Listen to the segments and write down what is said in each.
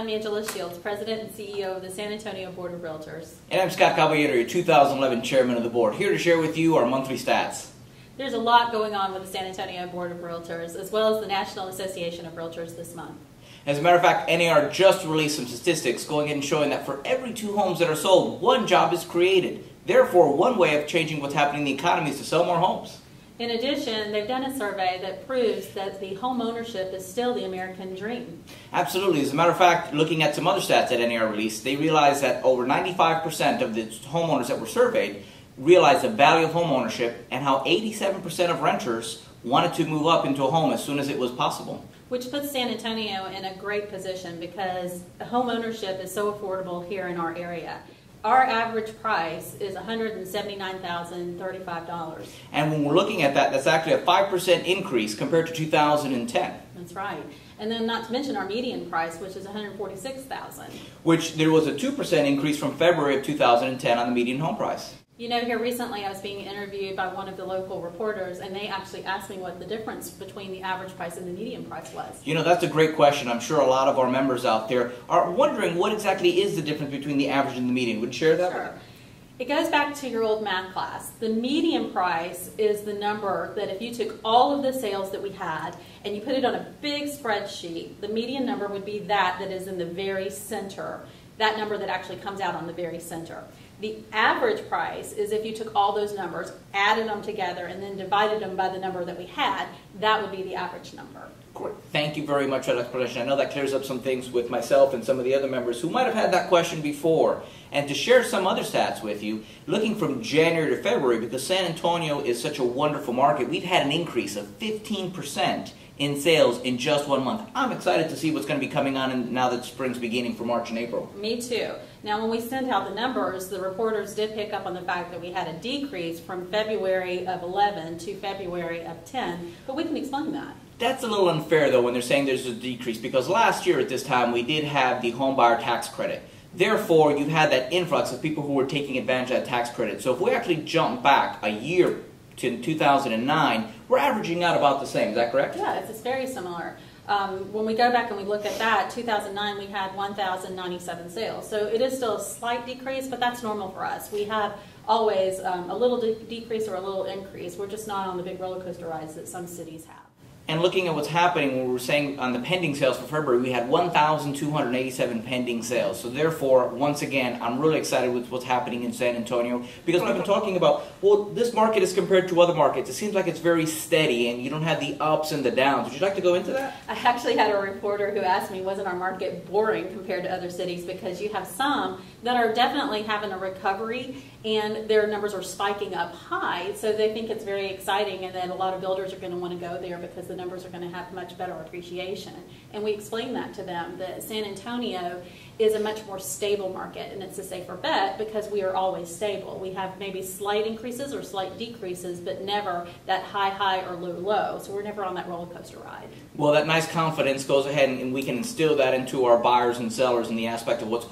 I'm Angela Shields, President and CEO of the San Antonio Board of Realtors. And I'm Scott Caballero, your 2011 Chairman of the Board, here to share with you our monthly stats. There's a lot going on with the San Antonio Board of Realtors, as well as the National Association of Realtors this month. As a matter of fact, NAR just released some statistics going in and showing that for every 2 homes that are sold, 1 job is created. Therefore, one way of changing what's happening in the economy is to sell more homes. In addition, they've done a survey that proves that the home ownership is still the American dream. Absolutely. As a matter of fact, looking at some other stats that NAR released, they realized that over 95% of the homeowners that were surveyed realized the value of home ownership and how 87% of renters wanted to move up into a home as soon as it was possible. Which puts San Antonio in a great position because home ownership is so affordable here in our area. Our average price is $179,035. And when we're looking at that, that's actually a 5% increase compared to 2010. That's right. And then not to mention our median price, which is $146,000. Which there was a 2% increase from February of 2010 on the median home price. You know, here recently I was being interviewed by one of the local reporters, and they actually asked me what the difference between the average price and the median price was. You know, that's a great question. I'm sure a lot of our members out there are wondering what exactly is the difference between the average and the median. Would you share that? Sure. It goes back to your old math class. The median price is the number that if you took all of the sales that we had and you put it on a big spreadsheet, the median number would be that is in the very center, that number that actually comes out on the very center. The average price is if you took all those numbers, added them together, and then divided them by the number that we had, that would be the average number. Great. Thank you very much for that explanation. I know that clears up some things with myself and some of the other members who might have had that question before. And to share some other stats with you, looking from January to February, because San Antonio is such a wonderful market, we've had an increase of 15% in sales in just 1 month. I'm excited to see what's going to be coming on now that spring's beginning for March and April. Me too. Now when we sent out the numbers, the reporters did pick up on the fact that we had a decrease from February of 11 to February of 10, but we can explain that. That's a little unfair though when they're saying there's a decrease, because last year at this time we did have the home buyer tax credit. Therefore, you had that influx of people who were taking advantage of that tax credit. So if we actually jump back a year to 2009, we're averaging out about the same. Is that correct? Yeah, it's very similar. When we go back and we look at that, 2009 we had 1,097 sales. So it is still a slight decrease, but that's normal for us. We have always a little decrease or a little increase. We're just not on the big roller coaster rides that some cities have. And looking at what's happening, when we were saying on the pending sales for February, we had 1,287 pending sales. So therefore, once again, I'm really excited with what's happening in San Antonio, because we've been talking about, well, this market is compared to other markets. It seems like it's very steady and you don't have the ups and the downs. Would you like to go into that? I actually had a reporter who asked me, wasn't our market boring compared to other cities? Because you have some that are definitely having a recovery and their numbers are spiking up high, so they think it's very exciting, and then a lot of builders are going to want to go there because the numbers are going to have much better appreciation. And we explain that to them, that San Antonio is a much more stable market, and it's a safer bet because we are always stable. We have maybe slight increases or slight decreases, but never that high or low. So we're never on that roller coaster ride. Well, that nice confidence goes ahead and we can instill that into our buyers and sellers in the aspect of what's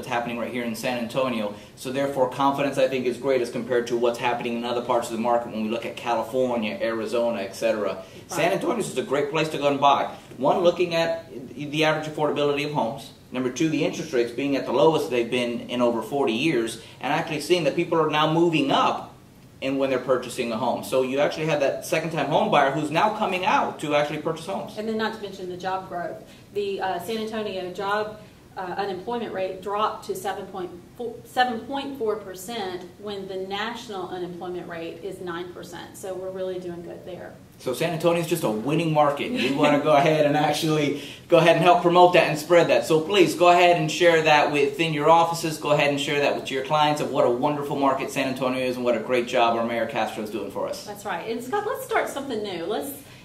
happening right here in San Antonio. So therefore, confidence I think is great as compared to what's happening in other parts of the market when we look at California, Arizona, etc. Right. San Antonio is a great place to go and buy. One, looking at the average affordability of homes. Number 2, the interest rates being at the lowest they've been in over 40 years, and actually seeing that people are now moving up and when they're purchasing a home. So you actually have that second-time home buyer who's now coming out to actually purchase homes. And then not to mention the job growth. The San Antonio job unemployment rate dropped to 7.4% when the national unemployment rate is 9%. So we're really doing good there. So San Antonio is just a winning market. You want to go ahead and actually help promote that and spread that. So please go ahead and share that within your offices. Go ahead and share that with your clients of what a wonderful market San Antonio is and what a great job our Mayor Castro is doing for us. That's right. And Scott, let's start something new.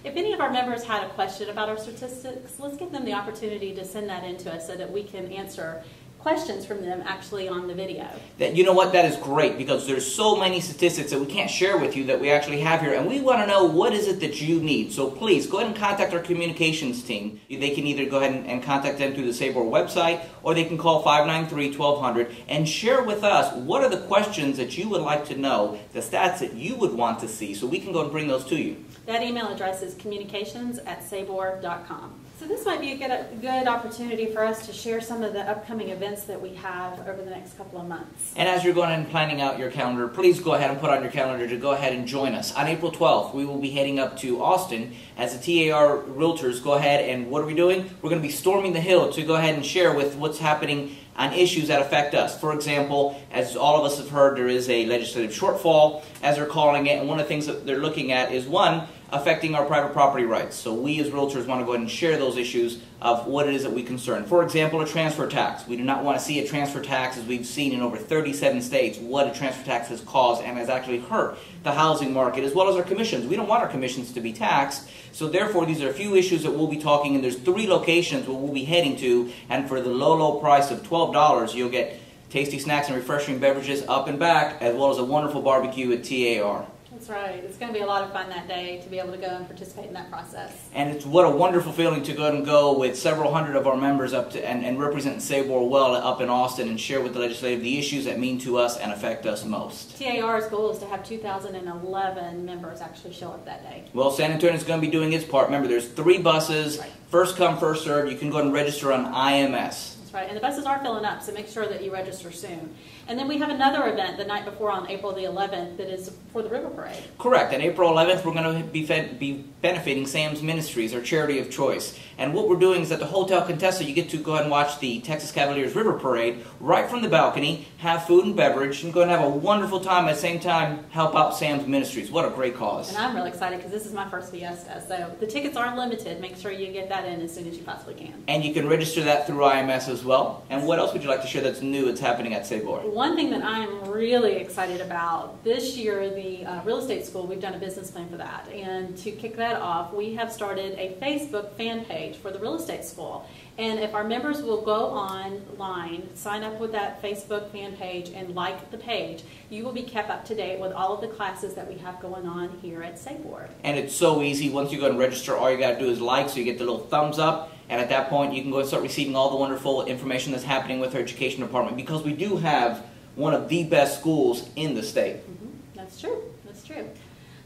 If any of our members had a question about our statistics, let's give them the opportunity to send that in to us so that we can answer questions from them actually on the video. You know what, that is great, because there's so many statistics that we can't share with you that we actually have here, and we want to know what is it that you need. So please go ahead and contact our communications team. They can either go ahead and contact them through the SABOR website, or they can call 593-1200 and share with us what are the questions that you would like to know, the stats that you would want to see, so we can go and bring those to you. That email address is communications@sabor.com. So this might be a good opportunity for us to share some of the upcoming events that we have over the next couple of months. And as you're going and planning out your calendar, please go ahead and put on your calendar to go ahead and join us. On April 12th, we will be heading up to Austin as the TAR Realtors. Go ahead and what are we doing? We're going to be storming the Hill to go ahead and share with what's happening on issues that affect us. For example, as all of us have heard, there is a legislative shortfall, as they're calling it, and one of the things that they're looking at is, one, affecting our private property rights. So we as realtors want to go ahead and share those issues of what it is that we concern. For example, a transfer tax. We do not want to see a transfer tax, as we've seen in over 37 states, what a transfer tax has caused and has actually hurt the housing market, as well as our commissions. We don't want our commissions to be taxed. So therefore, these are a few issues that we'll be talking, and there's 3 locations where we'll be heading to, and for the low, low price of $12, you'll get tasty snacks and refreshing beverages up and back, as well as a wonderful barbecue at TAR. That's right. It's going to be a lot of fun that day to be able to go and participate in that process. And it's what a wonderful feeling to go and go with several hundred of our members up to and represent SABOR well up in Austin and share with the legislative the issues that mean to us and affect us most. TAR's goal is to have 2,011 members actually show up that day. Well, San Antonio is going to be doing its part. Remember, there's 3 buses. Right. First come, first served. You can go and register on IMS. Right, and the buses are filling up, so make sure that you register soon. And then we have another event the night before on April the 11th that is for the River Parade. Correct. On April 11th, we're going to be benefiting Sam's Ministries, our charity of choice. And what we're doing is at the Hotel Contessa, you get to go ahead and watch the Texas Cavaliers River Parade right from the balcony, have food and beverage, and go and have a wonderful time at the same time help out Sam's Ministries. What a great cause. And I'm really excited because this is my first Fiesta, so the tickets are limited. Make sure you get that in as soon as you possibly can. And you can register that through IMS as well. And what else would you like to share that's new that's happening at SABOR? One thing that I'm really excited about, this year the real estate school, we've done a business plan for that. And to kick that off, we have started a Facebook fan page for the real estate school. And if our members will go online, sign up with that Facebook fan page and like the page, you will be kept up to date with all of the classes that we have going on here at SABOR. And it's so easy. Once you go and register, all you got to do is like, so you get the little thumbs up. And at that point, you can go and start receiving all the wonderful information that's happening with our education department, because we do have one of the best schools in the state. Mm-hmm. That's true. That's true.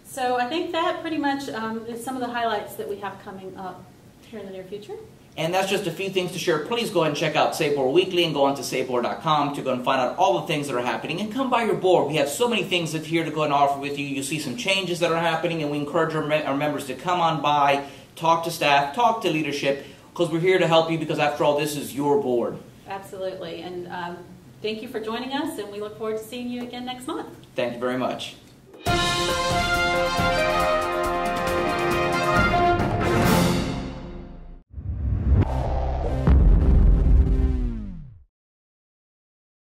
So I think that pretty much is some of the highlights that we have coming up here in the near future. And that's just a few things to share. Please go ahead and check out SABOR Weekly and go on to SABOR.com to go and find out all the things that are happening. And come by your board. We have so many things that's here to go and offer with you. You'll see some changes that are happening, and we encourage our members to come on by, talk to staff, talk to leadership, because we're here to help you, because after all, this is your board. Absolutely. And thank you for joining us, and we look forward to seeing you again next month. Thank you very much.